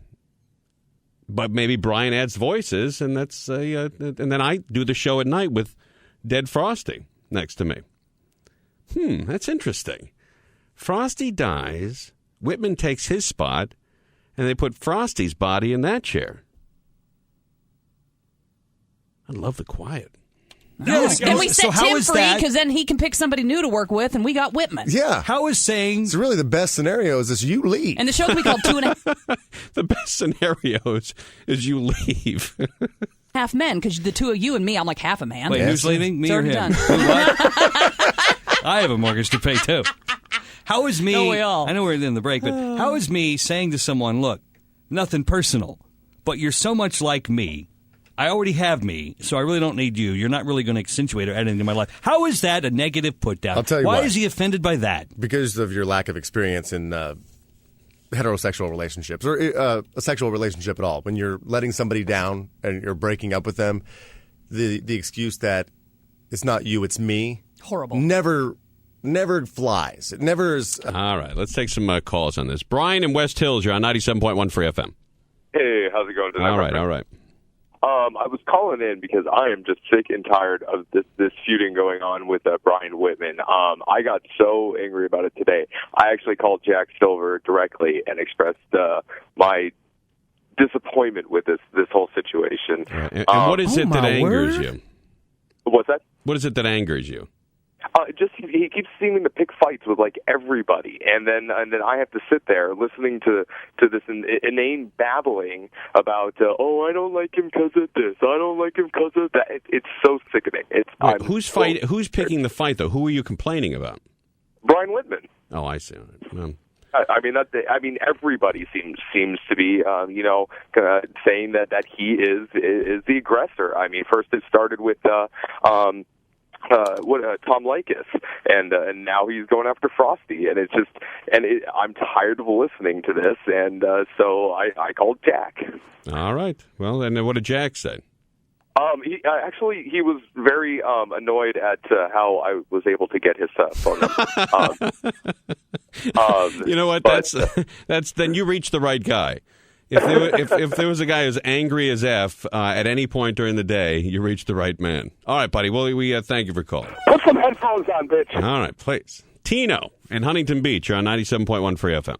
[SPEAKER 3] but maybe Brian adds voices, and that's and then I do the show at night with dead Frosty next to me. That's interesting. Frosty dies, Whitman takes his spot, and they put Frosty's body in that chair. I love the quiet.
[SPEAKER 8] Yes.
[SPEAKER 5] And we
[SPEAKER 8] So
[SPEAKER 5] set
[SPEAKER 8] how
[SPEAKER 5] Tim
[SPEAKER 8] is
[SPEAKER 5] free
[SPEAKER 8] that?
[SPEAKER 5] because then he can pick somebody new to work with, and we got Whitman.
[SPEAKER 6] Yeah.
[SPEAKER 8] How is saying?
[SPEAKER 6] It's really the best scenario is this you leave.
[SPEAKER 5] And the show could be called 2.5
[SPEAKER 3] The best scenarios is you leave.
[SPEAKER 5] Men because the two of you and me, I'm like half a man.
[SPEAKER 8] Wait, who's leaving? Me
[SPEAKER 5] It's
[SPEAKER 8] or
[SPEAKER 5] already
[SPEAKER 8] him?
[SPEAKER 5] done.
[SPEAKER 8] What? I have a mortgage to pay too. How is me?
[SPEAKER 5] Don't we all?
[SPEAKER 8] I know we're in the break, but how is me saying to someone, "Look, nothing personal, but you're so much like me. I already have me, so I really don't need you. You're not really going to accentuate or add anything to my life." How is that a negative put down?
[SPEAKER 6] I'll tell you
[SPEAKER 8] why
[SPEAKER 6] why.
[SPEAKER 8] is he offended by that?
[SPEAKER 6] Because of your lack of experience in heterosexual relationships or a sexual relationship at all. When you're letting somebody down and you're breaking up with them, the excuse that it's not you, it's me.
[SPEAKER 5] Horrible.
[SPEAKER 6] Never flies. It never is.
[SPEAKER 3] All right, let's take some calls on this. Brian in West Hills, you're on 97.1 Free FM.
[SPEAKER 12] Hey, how's it going tonight?
[SPEAKER 3] All right.
[SPEAKER 12] I was calling in because I am just sick and tired of this feuding going on with Brian Whitman. I got so angry about it today. I actually called Jack Silver directly and expressed my disappointment with this whole situation.
[SPEAKER 3] Right. And what is it that angers you?
[SPEAKER 12] What's that?
[SPEAKER 3] What is it that angers you?
[SPEAKER 12] Just he keeps seeming to pick fights with like everybody, and then I have to sit there listening to this inane babbling about I don't like him because of this, I don't like him because of that. It's so sickening.
[SPEAKER 3] Wait, who's picking the fight though? Who are you complaining about?
[SPEAKER 12] Brian Whitman.
[SPEAKER 3] Oh, I see. Well,
[SPEAKER 12] I mean, everybody seems to be, saying that he is the aggressor. I mean, first it started with Tom Likas, and now he's going after Frosty, and it's just, I'm tired of listening to this, and so I called Jack.
[SPEAKER 3] All right. Well, and what did Jack say?
[SPEAKER 12] He was very annoyed at how I was able to get his phone number.
[SPEAKER 3] You know what? That's then you reached the right guy. If there was a guy as angry as F at any point during the day, you reached the right man. All right, buddy. Well, we thank you for calling.
[SPEAKER 13] Put some headphones on, bitch.
[SPEAKER 3] All right, please. Tino in Huntington Beach. You're on 97.1 Free FM.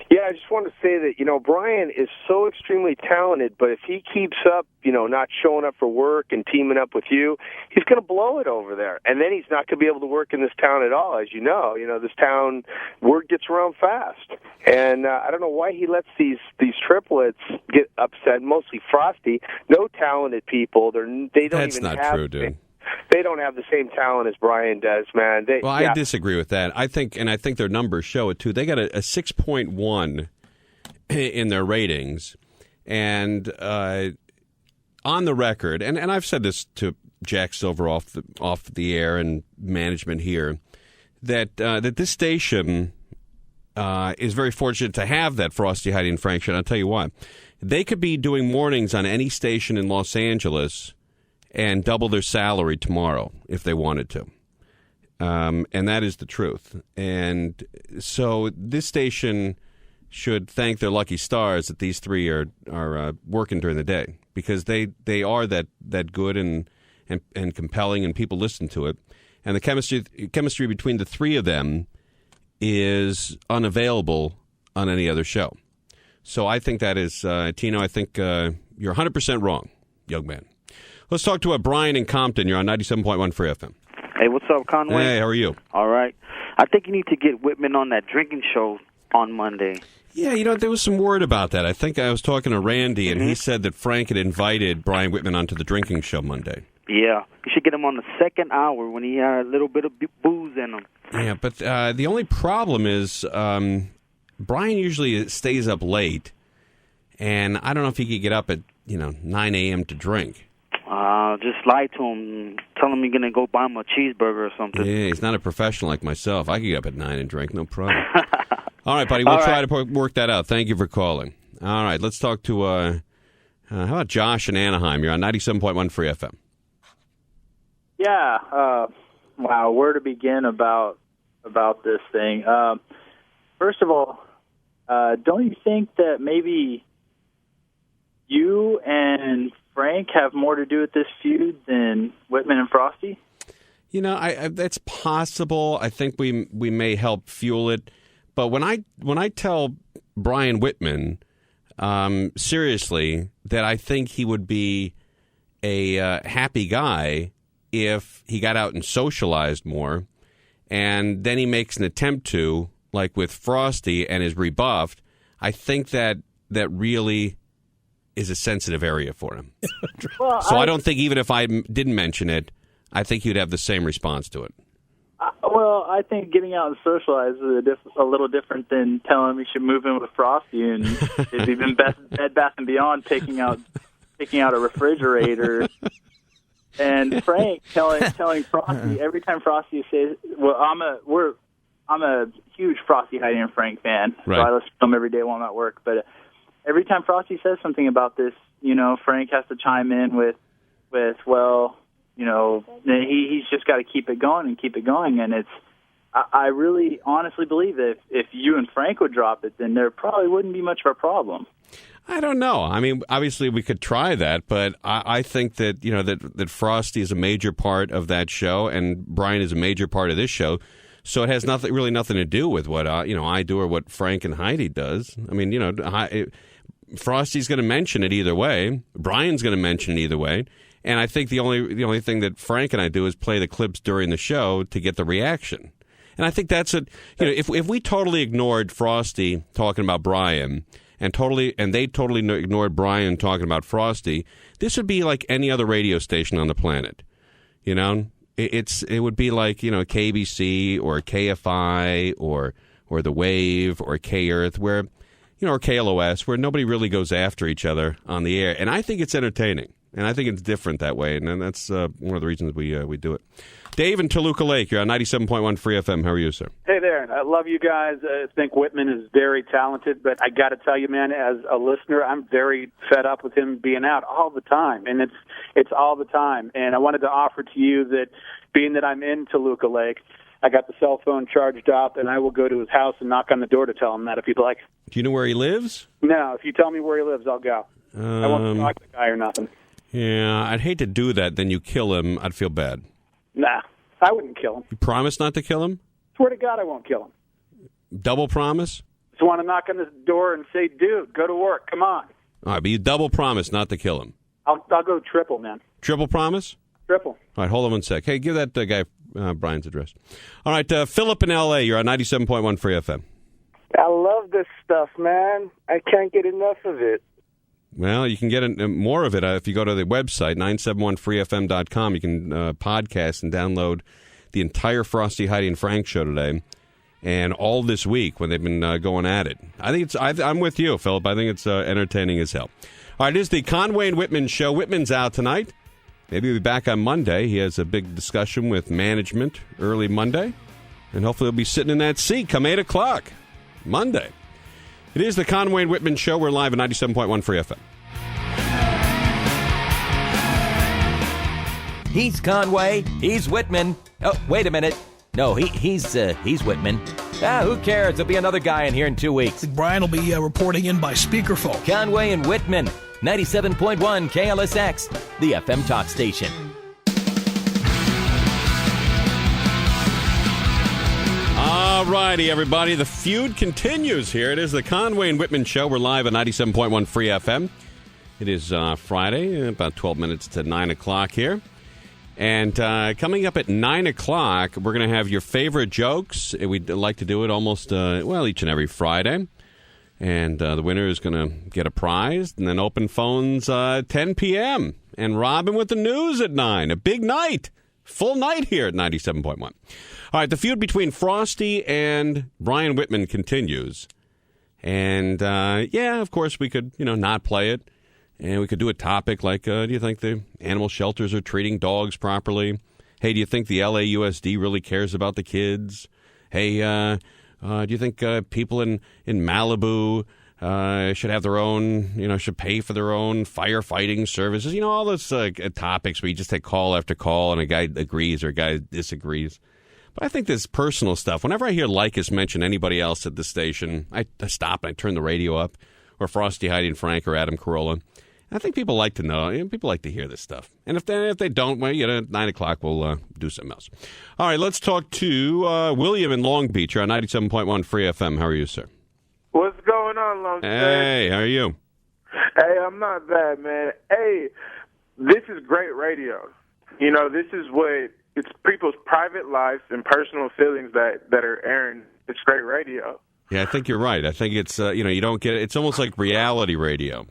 [SPEAKER 14] Yeah, I just want to say that, Brian is so extremely talented, but if he keeps up, not showing up for work and teaming up with you, he's going to blow it over there. And then he's not going to be able to work in this town at all. As you know, this town, word gets around fast. And I don't know why he lets these triplets get upset, mostly Frosty. No talented people. They don't
[SPEAKER 3] That's
[SPEAKER 14] even have...
[SPEAKER 3] That's not true, dude.
[SPEAKER 14] They don't have the same talent as Brian does, man.
[SPEAKER 3] I disagree with that. I think their numbers show it too. They got a 6.1 in their ratings, and on the record, and I've said this to Jack Silver off the air and management here, that this station is very fortunate to have that Frosty, Heidi, and Frank show. And I'll tell you why. They could be doing mornings on any station in Los Angeles and double their salary tomorrow if they wanted to. And that is the truth. And so this station should thank their lucky stars that these three are working during the day, because they are that good and compelling, and people listen to it. And the chemistry between the three of them is unavailable on any other show. So I think that is, Tino, I think you're 100% wrong, young man. Let's talk to Brian in Compton. You're on 97.1 Free FM.
[SPEAKER 15] Hey, what's up, Conway?
[SPEAKER 3] Hey, how are you?
[SPEAKER 15] All right. I think you need to get Whitman on that drinking show on Monday.
[SPEAKER 3] Yeah, there was some word about that. I think I was talking to Randy, and he said that Frank had invited Brian Whitman onto the drinking show Monday.
[SPEAKER 15] Yeah. You should get him on the second hour when he had a little bit of booze in him.
[SPEAKER 3] Yeah, but the only problem is Brian usually stays up late, and I don't know if he could get up at 9 a.m. to drink.
[SPEAKER 15] Just lie to him. Tell him you're going to go buy him a cheeseburger or something.
[SPEAKER 3] Yeah, he's not a professional like myself. I could get up at 9 and drink, no problem. All right, buddy, we'll try to work that out. Thank you for calling. All right, let's talk to, how about Josh in Anaheim? You're on 97.1 Free FM.
[SPEAKER 16] Yeah, wow, where to begin about this thing? First of all, don't you think that maybe you and Frank have more to do with this feud than Whitman and Frosty?
[SPEAKER 3] That's possible. I think we may help fuel it. But when I tell Brian Whitman seriously that I think he would be a happy guy if he got out and socialized more, and then he makes an attempt to, like with Frosty, and is rebuffed, I think that really is a sensitive area for him.
[SPEAKER 16] Well,
[SPEAKER 3] so I don't think, even if I didn't mention it, I think he'd have the same response to it.
[SPEAKER 16] Well, I think getting out and socialize is a little different than telling him he should move in with Frosty, and is even Bed Bath & Beyond taking out a refrigerator. And Frank telling Frosty every time Frosty says, "Well, I'm a huge Frosty, Heidi, and Frank fan,
[SPEAKER 3] right.
[SPEAKER 16] So I listen to them every day while I'm at work." But every time Frosty says something about this, Frank has to chime in with well, he's just got to keep it going, and I really honestly believe that if you and Frank would drop it, then there probably wouldn't be much of a problem.
[SPEAKER 3] I don't know. I mean, obviously we could try that, but I think that that Frosty is a major part of that show, and Brian is a major part of this show. So it has nothing to do with what I do or what Frank and Heidi does. I mean, Frosty's going to mention it either way. Brian's going to mention it either way. And I think the only thing that Frank and I do is play the clips during the show to get the reaction. And I think that's if we totally ignored Frosty talking about Brian and they totally ignored Brian talking about Frosty, this would be like any other radio station on the planet. It would be like KBC or KFI or the Wave or K Earth or KLOS, where nobody really goes after each other on the air. And I think it's entertaining, and I think it's different that way, and that's one of the reasons we do it. Dave in Toluca Lake, you're on 97.1 Free FM. How are you, sir?
[SPEAKER 13] Hey there. I love you guys. I think Whitman is very talented, but I got to tell you, man, as a listener, I'm very fed up with him being out all the time, and it's all the time. And I wanted to offer to you that, being that I'm in Toluca Lake, I got the cell phone charged up, and I will go to his house and knock on the door to tell him that if you'd like.
[SPEAKER 3] Do you know where he lives?
[SPEAKER 13] No, if you tell me where he lives, I'll go. I won't talk to the guy or nothing.
[SPEAKER 3] Yeah, I'd hate to do that. Then you kill him. I'd feel bad.
[SPEAKER 13] Nah, I wouldn't kill him.
[SPEAKER 3] You promise not to kill him?
[SPEAKER 13] Swear to God I won't kill him.
[SPEAKER 3] Double promise?
[SPEAKER 13] Just want to knock on this door and say, dude, go to work. Come on.
[SPEAKER 3] All right, but you double promise not to kill him.
[SPEAKER 13] I'll go triple, man.
[SPEAKER 3] Triple promise?
[SPEAKER 13] Triple.
[SPEAKER 3] All right, hold on one sec. Hey, give that guy Brian's address. All right, Philip in L.A., you're on 97.1 Free FM.
[SPEAKER 17] I love this stuff, man. I can't get enough of it.
[SPEAKER 3] Well, you can get more of it if you go to the website, 971freefm.com. You can podcast and download the entire Frosty, Heidi, and Frank show today and all this week when they've been going at it. I think I'm with you, Philip. I think it's entertaining as hell. All right, it is the Conway and Whitman show. Whitman's out tonight. Maybe he'll be back on Monday. He has a big discussion with management early Monday, and hopefully he'll be sitting in that seat come 8 o'clock Monday. It is the Conway and Whitman show. We're live at 97.1 Free FM.
[SPEAKER 18] He's Conway. He's Whitman. Oh, wait a minute. No, he's Whitman. Who cares? There'll be another guy in here in 2 weeks.
[SPEAKER 11] Brian will be reporting in by speakerphone.
[SPEAKER 18] Conway and Whitman, 97.1 KLSX, the FM talk station.
[SPEAKER 3] All righty, everybody. The feud continues here. It is the Conway and Whitman show. We're live at 97.1 Free FM. It is Friday, about 12 minutes to 9 o'clock here. And coming up at 9 o'clock, we're going to have your favorite jokes. We'd like to do it almost, each and every Friday. And the winner is going to get a prize. And then open phones 10 p.m. And Robin with the news at 9. A big night. Full night here at 97.1. All right, the feud between Frosty and Brian Whitman continues. And, of course, we could, not play it. And we could do a topic like, do you think the animal shelters are treating dogs properly? Hey, do you think the LAUSD really cares about the kids? Hey, do you think people in Malibu should have their own, should pay for their own firefighting services? All those topics where you just take call after call and a guy agrees or a guy disagrees. But I think this personal stuff, whenever I hear Lycus mention anybody else at the station, I stop and I turn the radio up, or Frosty, Heidi, and Frank, or Adam Carolla. I think people like to know. People like to hear this stuff. And if they don't, at 9 o'clock, we'll do something else. All right, let's talk to William in Long Beach. You're on 97.1 Free FM. How are you, sir?
[SPEAKER 19] What's going on, Long Beach?
[SPEAKER 3] Hey, how are you?
[SPEAKER 19] Hey, I'm not bad, man. Hey, this is great radio. This is it's people's private lives and personal feelings that are airing. It's great radio.
[SPEAKER 3] Yeah, I think you're right. I think it's, you don't get it. It's almost like reality radio.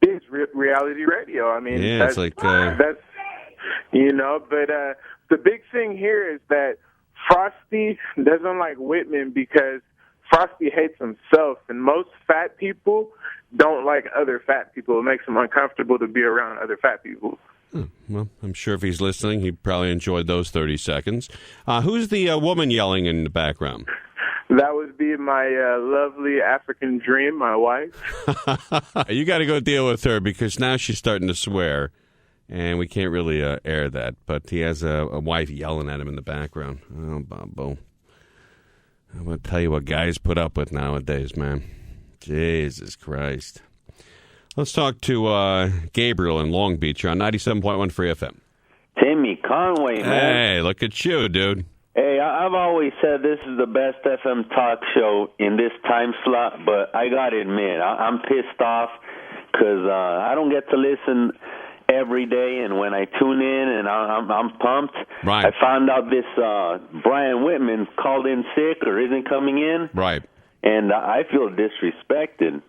[SPEAKER 19] It's reality radio. I mean,
[SPEAKER 3] yeah, it's like
[SPEAKER 19] but the big thing here is that Frosty doesn't like Whitman because Frosty hates himself, and most fat people don't like other fat people. It makes them uncomfortable to be around other fat people.
[SPEAKER 3] Well, I'm sure if he's listening, he probably enjoyed those 30 seconds. Who's the woman yelling in the background?
[SPEAKER 19] That would be my lovely African dream, my wife.
[SPEAKER 3] You got to go deal with her because now she's starting to swear, and we can't really air that. But he has a wife yelling at him in the background. Oh, Bobo. I'm going to tell you what guys put up with nowadays, man. Jesus Christ. Let's talk to Gabriel in Long Beach. You're on 97.1 Free FM.
[SPEAKER 20] Timmy Conway, man.
[SPEAKER 3] Hey, look at you, dude.
[SPEAKER 20] Hey, I've always said this is the best FM talk show in this time slot, but I got to admit, I'm pissed off because I don't get to listen every day, and when I tune in and I'm pumped,
[SPEAKER 3] right.
[SPEAKER 20] I found out this Brian Whitman called in sick or isn't coming in,
[SPEAKER 3] right?
[SPEAKER 20] And I feel disrespected.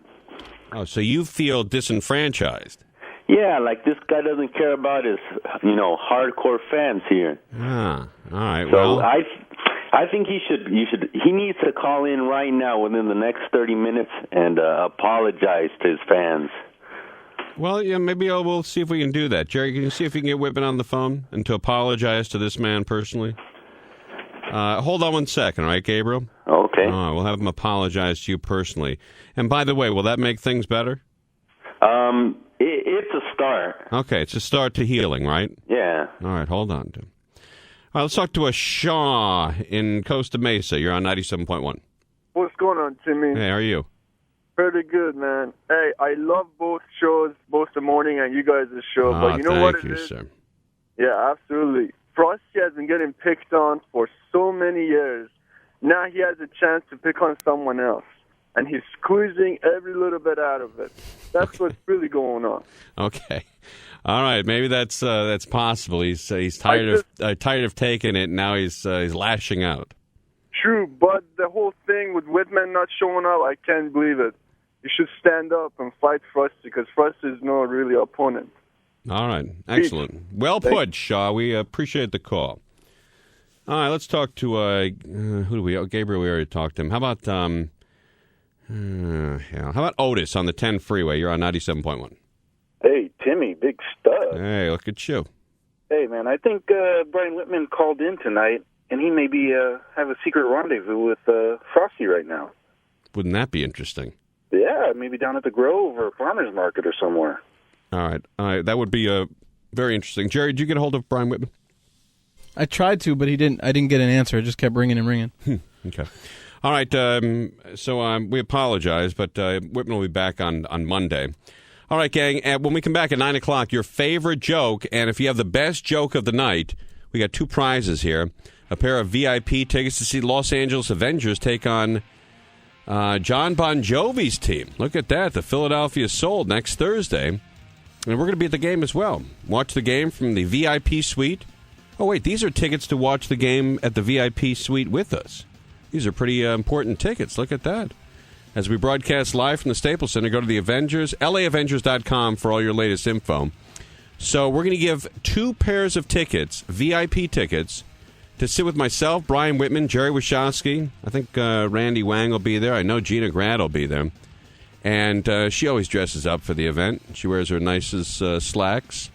[SPEAKER 3] Oh, so you feel disenfranchised?
[SPEAKER 20] Yeah, like this guy doesn't care about his, hardcore fans here.
[SPEAKER 3] Ah, all right.
[SPEAKER 20] So
[SPEAKER 3] well,
[SPEAKER 20] I think he needs to call in right now within the next 30 minutes and apologize to his fans.
[SPEAKER 3] Well, yeah, maybe we'll see if we can do that. Jerry, can you see if you can get Whitman on the phone and to apologize to this man personally? Hold on 1 second, all right, Gabriel?
[SPEAKER 20] Okay.
[SPEAKER 3] All right, we'll have him apologize to you personally. And by the way, will that make things better?
[SPEAKER 20] It's a start.
[SPEAKER 3] Okay, it's a start to healing, right?
[SPEAKER 20] Yeah.
[SPEAKER 3] All right, hold on. All right, let's talk to a Shaw in Costa Mesa. You're on 97.1.
[SPEAKER 21] What's going on, Timmy?
[SPEAKER 3] Hey, how are you?
[SPEAKER 21] Pretty good, man. Hey, I love both shows, both the morning and you guys' show. But you know what it is?
[SPEAKER 3] Sir.
[SPEAKER 21] Yeah, absolutely. Frosty has been getting picked on for so many years. Now he has a chance to pick on someone else. And he's squeezing every little bit out of it. That's what's really going on.
[SPEAKER 3] Okay, all right. Maybe that's possible. He's tired of taking it. And now he's lashing out.
[SPEAKER 21] True, but the whole thing with Whitman not showing up, I can't believe it. You should stand up and fight Frosty because Frosty is not really an opponent.
[SPEAKER 3] All right, excellent. Well put, Shaw. We appreciate the call. All right, let's talk to who do we? Gabriel. We already talked to him. How about how about Otis on the 10 freeway? You're on 97.1.
[SPEAKER 22] Hey, Timmy, big stud.
[SPEAKER 3] Hey, look at you.
[SPEAKER 22] Hey, man, I think Brian Whitman called in tonight, and he maybe have a secret rendezvous with Frosty right now.
[SPEAKER 3] Wouldn't that be interesting?
[SPEAKER 22] Yeah, maybe down at the Grove or Farmer's Market or somewhere.
[SPEAKER 3] All right. That would be very interesting. Jerry, did you get a hold of Brian Whitman?
[SPEAKER 23] I tried to, but he didn't. I didn't get an answer. It just kept ringing and ringing.
[SPEAKER 3] Okay. All right, so we apologize, but Whitman will be back on Monday. All right, gang, when we come back at 9 o'clock, your favorite joke, and if you have the best joke of the night, we got 2 prizes here. A pair of VIP tickets to see Los Angeles Avengers take on John Bon Jovi's team. Look at that, the Philadelphia Soul next Thursday. And we're going to be at the game as well. Watch the game from the VIP suite. Oh, wait, these are tickets to watch the game at the VIP suite with us. These are pretty important tickets. Look at that. As we broadcast live from the Staples Center, go to the Avengers, laavengers.com for all your latest info. So we're going to give 2 pairs of tickets, VIP tickets, to sit with myself, Brian Whitman, Jerry Wachowski. I think Randy Wang will be there. I know Gina Grad will be there. And she always dresses up for the event. She wears her nicest slacks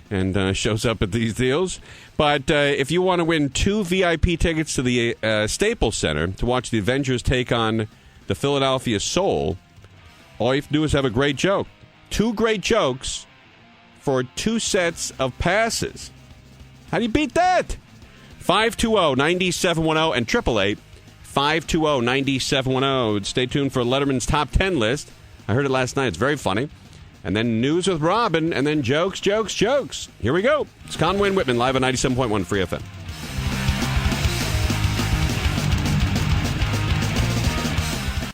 [SPEAKER 3] and shows up at these deals. But if you want to win 2 VIP tickets to the Staples Center to watch the Avengers take on the Philadelphia Soul, all you have to do is have a great joke. 2 great jokes for 2 sets of passes. How do you beat that? 520-9710 and 888-520-9710. Stay tuned for Letterman's Top 10 list. I heard it last night. It's very funny. And then News with Robin, and then Jokes. Here we go. It's Conway and Whitman live on 97.1 Free FM.